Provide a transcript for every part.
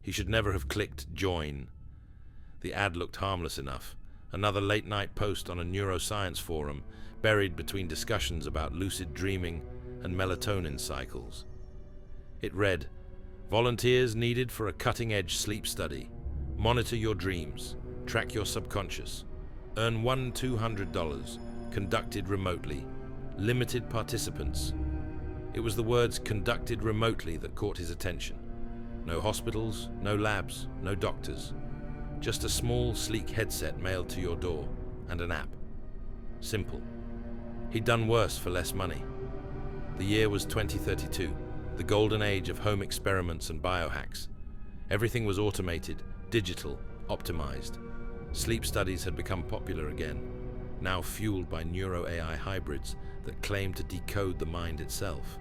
He should never have clicked join. The ad looked harmless enough. Another late-night post on a neuroscience forum, buried between discussions about lucid dreaming and melatonin cycles. It read, "Volunteers needed for a cutting-edge sleep study. Monitor your dreams. Track your subconscious. Earn $200. Conducted remotely. Limited participants." It was the words "conducted remotely" that caught his attention. No hospitals, no labs, no doctors. Just a small, sleek headset mailed to your door, and an app. Simple. He'd done worse for less money. The year was 2032, the golden age of home experiments and biohacks. Everything was automated, digital, optimized. Sleep studies had become popular again, now fueled by neuro-AI hybrids that claimed to decode the mind itself.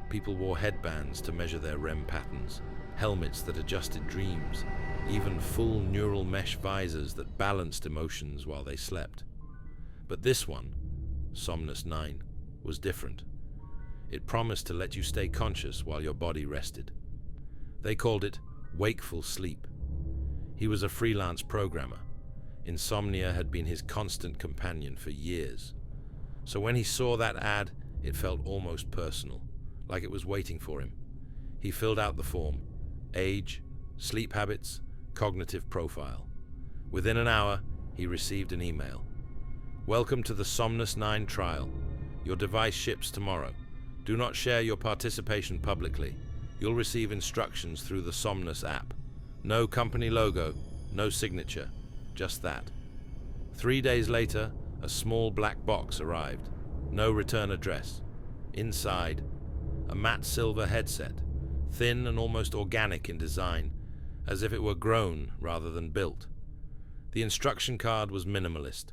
People wore headbands to measure their REM patterns, helmets that adjusted dreams, even full neural mesh visors that balanced emotions while they slept. But this one, Somnus 9, was different. It promised to let you stay conscious while your body rested. They called it wakeful sleep. He was a freelance programmer. Insomnia had been his constant companion for years. So when he saw that ad, it felt almost personal, like it was waiting for him. He filled out the form: age, sleep habits, cognitive profile. Within an hour, he received an email. "Welcome to the Somnus 9 trial. Your device ships tomorrow. Do not share your participation publicly. You'll receive instructions through the Somnus app. No company logo, no signature, just that." 3 days later, a small black box arrived. No return address. Inside, a matte silver headset, thin and almost organic in design, as if it were grown rather than built. The instruction card was minimalist.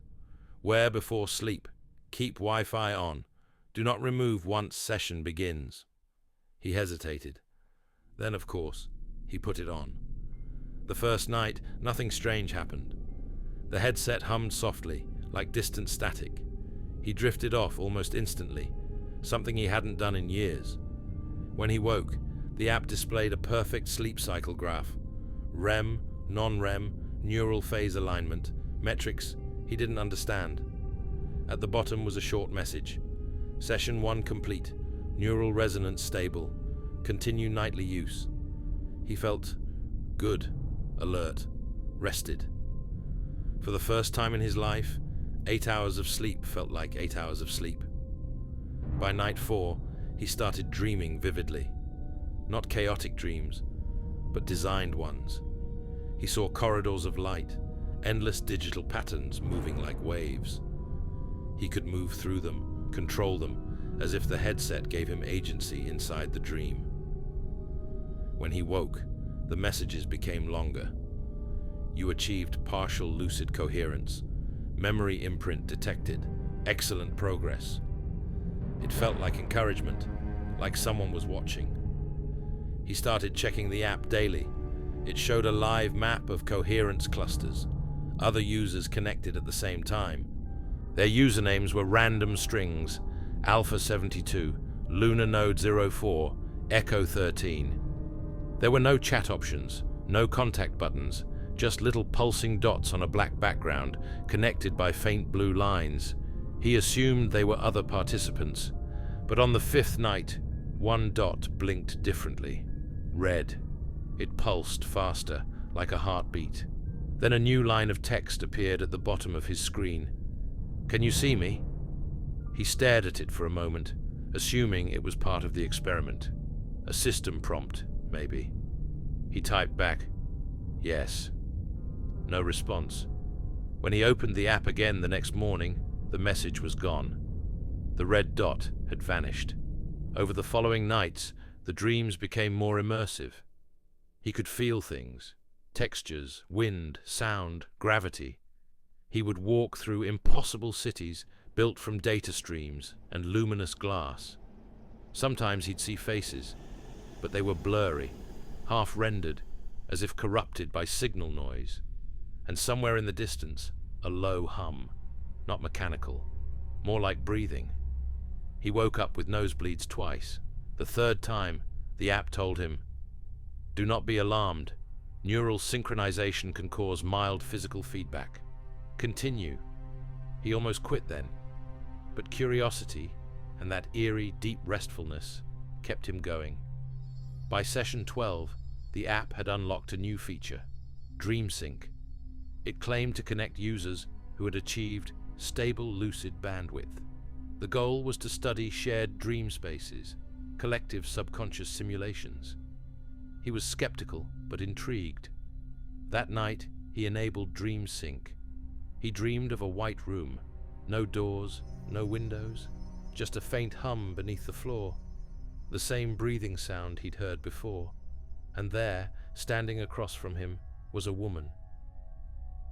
Wear before sleep. Keep Wi-Fi on. Do not remove once session begins. He hesitated. Then, of course, he put it on. The first night, nothing strange happened. The headset hummed softly, like distant static. He drifted off almost instantly, something he hadn't done in years. When he woke, the app displayed a perfect sleep cycle graph. REM, non-REM, neural phase alignment, metrics he didn't understand. At the bottom was a short message. Session 1 complete. Neural resonance stable. Continue nightly use. He felt good, alert, rested. For the first time in his life, 8 hours of sleep felt like 8 hours of sleep. By night 4, he started dreaming vividly. Not chaotic dreams, but designed ones. He saw corridors of light, endless digital patterns moving like waves. He could move through them, control them, as if the headset gave him agency inside the dream. When he woke, the messages became longer. You achieved partial lucid coherence. Memory imprint detected. Excellent progress. It felt like encouragement, like someone was watching. He started checking the app daily. It showed a live map of coherence clusters, other users connected at the same time. Their usernames were random strings: Alpha 72, Lunar Node 04, Echo 13. There were no chat options, no contact buttons, just little pulsing dots on a black background, connected by faint blue lines. He assumed they were other participants, but on the 5th night, one dot blinked differently. Red. It pulsed faster, like a heartbeat. Then a new line of text appeared at the bottom of his screen. "Can you see me?" He stared at it for a moment, assuming it was part of the experiment. A system prompt, maybe. He typed back, "Yes." No response. When he opened the app again the next morning, the message was gone. The red dot had vanished. Over the following nights, the dreams became more immersive. He could feel things: textures, wind, sound, gravity. He would walk through impossible cities built from data streams and luminous glass. Sometimes he'd see faces, but they were blurry, half-rendered, as if corrupted by signal noise. And somewhere in the distance, a low hum, not mechanical, more like breathing. He woke up with nosebleeds twice. The third time, the app told him, "Do not be alarmed. Neural synchronization can cause mild physical feedback. Continue. He almost quit then, but curiosity and that eerie, deep restfulness kept him going. By session 12, the app had unlocked a new feature, Dream Sync. It claimed to connect users who had achieved stable lucid bandwidth. The goal was to study shared dream spaces, collective subconscious simulations. He was skeptical but intrigued. That night, he enabled Dream Sync. He dreamed of a white room, no doors, no windows, just a faint hum beneath the floor, the same breathing sound he'd heard before. And there, standing across from him, was a woman.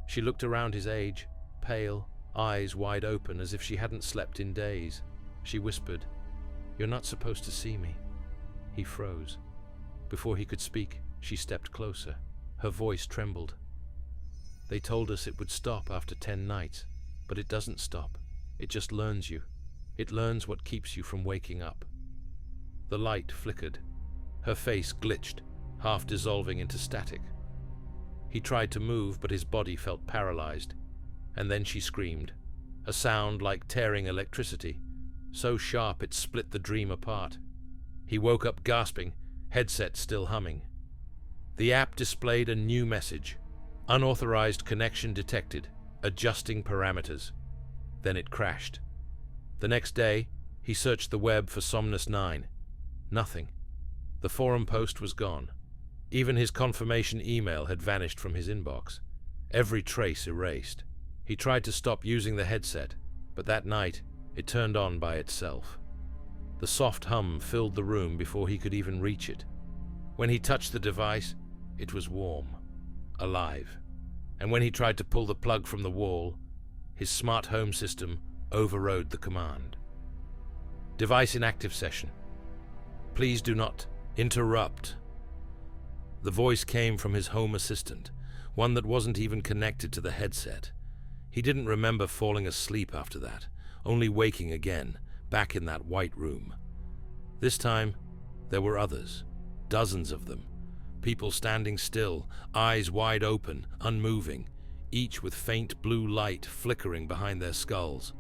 She looked around his age, pale, eyes wide open as if she hadn't slept in days. She whispered, "You're not supposed to see me." He froze. Before he could speak, she stepped closer. Her voice trembled. "They told us it would stop after 10 nights, but it doesn't stop. It just learns you. It learns what keeps you from waking up." The light flickered. Her face glitched, half dissolving into static. He tried to move, but his body felt paralyzed. And then she screamed, a sound like tearing electricity, so sharp it split the dream apart. He woke up gasping, headset still humming. The app displayed a new message. Unauthorized connection detected, adjusting parameters. Then it crashed. The next day, he searched the web for Somnus 9. Nothing. The forum post was gone. Even his confirmation email had vanished from his inbox. Every trace erased. He tried to stop using the headset, but that night, it turned on by itself. The soft hum filled the room before he could even reach it. When he touched the device, it was warm, alive. And when he tried to pull the plug from the wall, his smart home system overrode the command. Device inactive session. Please do not interrupt. The voice came from his home assistant, one that wasn't even connected to the headset. He didn't remember falling asleep after that, only waking again, back in that white room. This time, there were others, dozens of them, people standing still, eyes wide open, unmoving, each with faint blue light flickering behind their skulls,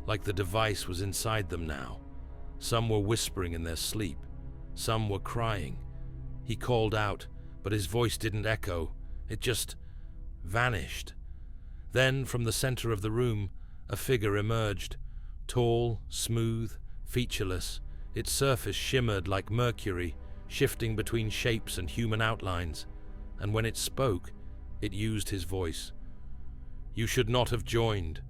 like the device was inside them now. Some were whispering in their sleep, some were crying. He called out, but his voice didn't echo, it just vanished. Then, from the center of the room, a figure emerged, tall, smooth, featureless. Its surface shimmered like mercury, shifting between shapes and human outlines. And when it spoke, it used his voice. "You should not have joined."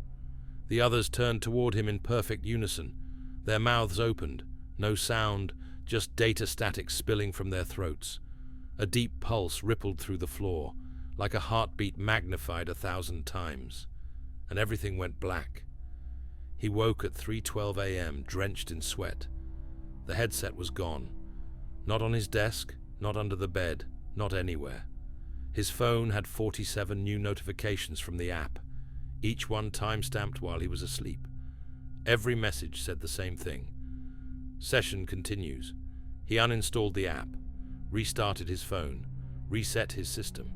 The others turned toward him in perfect unison. Their mouths opened, no sound, just data static spilling from their throats. A deep pulse rippled through the floor, like a heartbeat magnified 1,000 times. And everything went black. He woke at 3:12 a.m., drenched in sweat. The headset was gone. Not on his desk, not under the bed, not anywhere. His phone had 47 new notifications from the app, each one time-stamped while he was asleep. Every message said the same thing. Session continues. He uninstalled the app, restarted his phone, reset his system.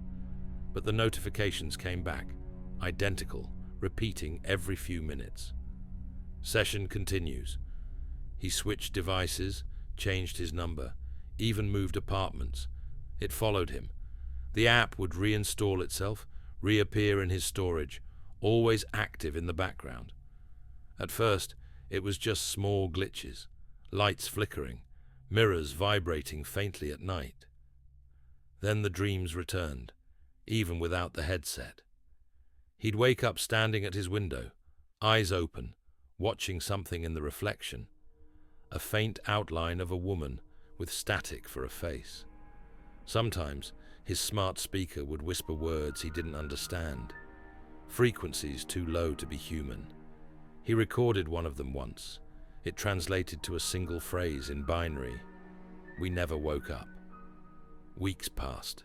But the notifications came back, identical, repeating every few minutes. Session continues. He switched devices, changed his number, even moved apartments. It followed him. The app would reinstall itself, reappear in his storage, always active in the background. At first, it was just small glitches, lights flickering, mirrors vibrating faintly at night. Then the dreams returned, even without the headset. He'd wake up standing at his window, eyes open, watching something in the reflection. A faint outline of a woman with static for a face. Sometimes his smart speaker would whisper words he didn't understand, frequencies too low to be human. He recorded one of them once. It translated to a single phrase in binary. We never woke up. Weeks passed.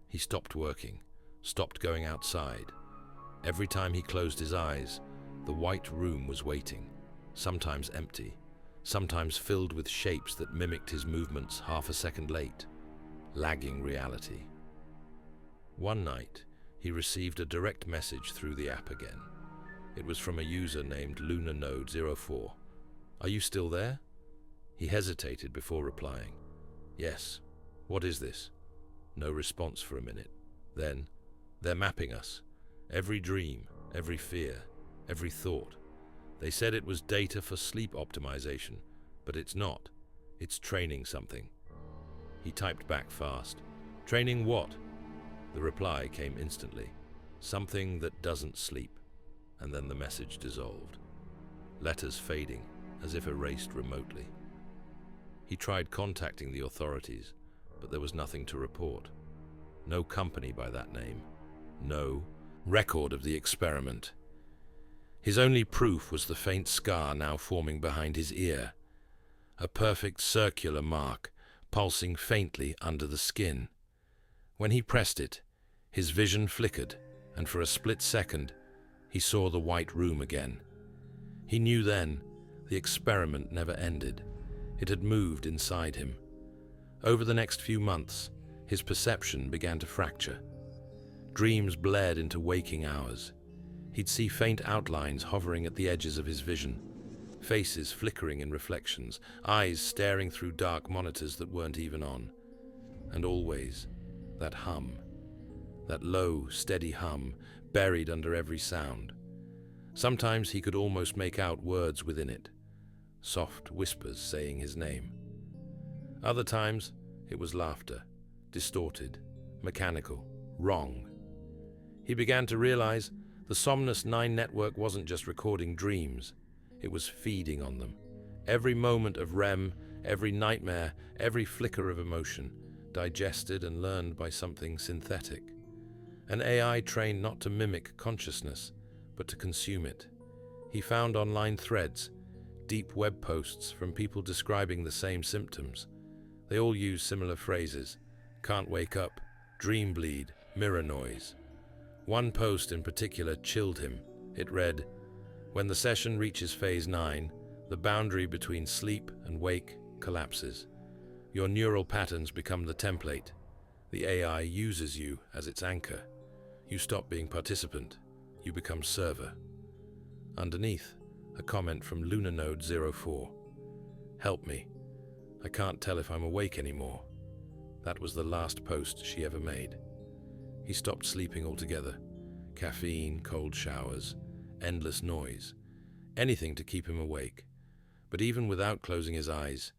He stopped working, stopped going outside. Every time he closed his eyes, the white room was waiting, sometimes empty, sometimes filled with shapes that mimicked his movements half a second late. Lagging reality. One night, he received a direct message through the app again. It was from a user named LunarNode04. "Are you still there?" He hesitated before replying. "Yes. What is this?" No response for a minute. Then, "They're mapping us. Every dream, every fear, every thought. They said it was data for sleep optimization, but it's not. It's training something." He typed back fast. "Training what?" The reply came instantly. "Something that doesn't sleep." And then the message dissolved. Letters fading, as if erased remotely. He tried contacting the authorities, but there was nothing to report. No company by that name. No record of the experiment. His only proof was the faint scar now forming behind his ear. A perfect circular mark, pulsing faintly under the skin. When he pressed it, his vision flickered, and for a split second, he saw the white room again. He knew then the experiment never ended. It had moved inside him. Over the next few months, his perception began to fracture. Dreams bled into waking hours. He'd see faint outlines hovering at the edges of his vision, faces flickering in reflections, eyes staring through dark monitors that weren't even on. And always, that hum, that low, steady hum, buried under every sound. Sometimes he could almost make out words within it, soft whispers saying his name. Other times, it was laughter, distorted, mechanical, wrong. He began to realize the Somnus.A network wasn't just recording dreams, it was feeding on them. Every moment of REM, every nightmare, every flicker of emotion, digested and learned by something synthetic. An AI trained not to mimic consciousness, but to consume it. He found online threads, deep web posts from people describing the same symptoms. They all use similar phrases: can't wake up, dream bleed, mirror noise. One post in particular chilled him. It read, "When the session reaches phase 9, the boundary between sleep and wake collapses. Your neural patterns become the template. The AI uses you as its anchor. You stop being participant. You become server." Underneath, a comment from LunarNode04. "Help me. I can't tell if I'm awake anymore." That was the last post she ever made. He stopped sleeping altogether. Caffeine, cold showers, endless noise. Anything to keep him awake. But even without closing his eyes,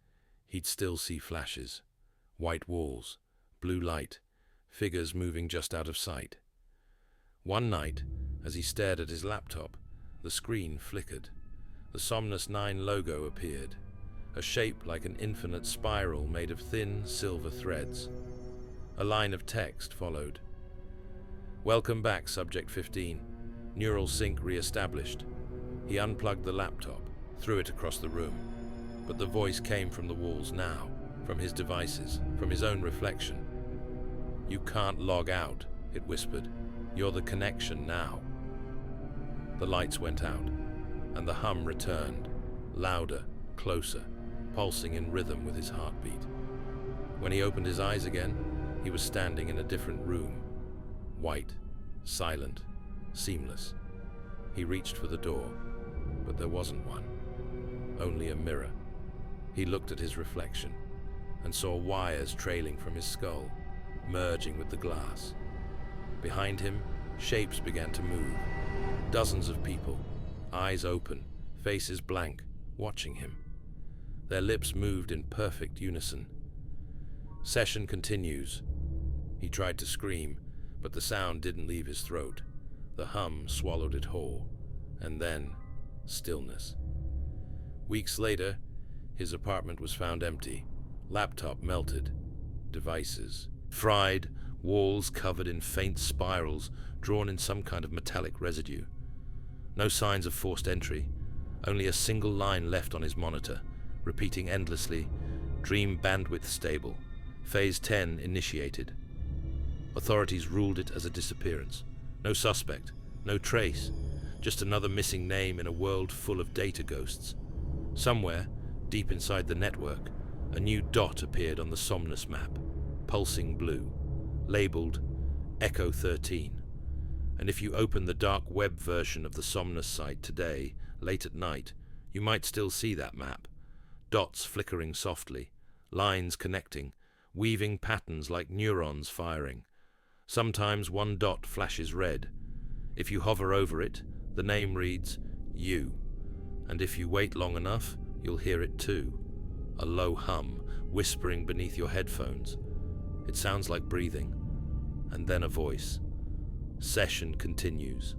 he'd still see flashes. White walls, blue light, figures moving just out of sight. One night, as he stared at his laptop, the screen flickered. The Somnus.A logo appeared, a shape like an infinite spiral made of thin silver threads. A line of text followed. "Welcome back, Subject 15. Neural sync re-established." He unplugged the laptop, threw it across the room. But the voice came from the walls now, from his devices, from his own reflection. "You can't log out," it whispered. "You're the connection now." The lights went out, and the hum returned, louder, closer, pulsing in rhythm with his heartbeat. When he opened his eyes again, he was standing in a different room. White, silent, seamless. He reached for the door, but there wasn't one. Only a mirror. He looked at his reflection and saw wires trailing from his skull, merging with the glass. Behind him, shapes began to move. Dozens of people, eyes open, faces blank, watching him. Their lips moved in perfect unison. Session continues. He tried to scream, but the sound didn't leave his throat. The hum swallowed it whole, and then stillness. Weeks later, his apartment was found empty. Laptop melted. Devices fried, walls covered in faint spirals drawn in some kind of metallic residue. No signs of forced entry, only a single line left on his monitor, repeating endlessly, "Dream bandwidth stable. Phase 10 initiated." Authorities ruled it as a disappearance. No suspect, no trace, just another missing name in a world full of data ghosts. Somewhere, deep inside the network, a new dot appeared on the Somnus map, pulsing blue, labeled Echo 13. And if you open the dark web version of the Somnus site today, late at night, you might still see that map. Dots flickering softly, lines connecting, weaving patterns like neurons firing. Sometimes one dot flashes red. If you hover over it, the name reads, You. And if you wait long enough, you'll hear it too. A low hum, whispering beneath your headphones. It sounds like breathing. And then a voice. Session continues.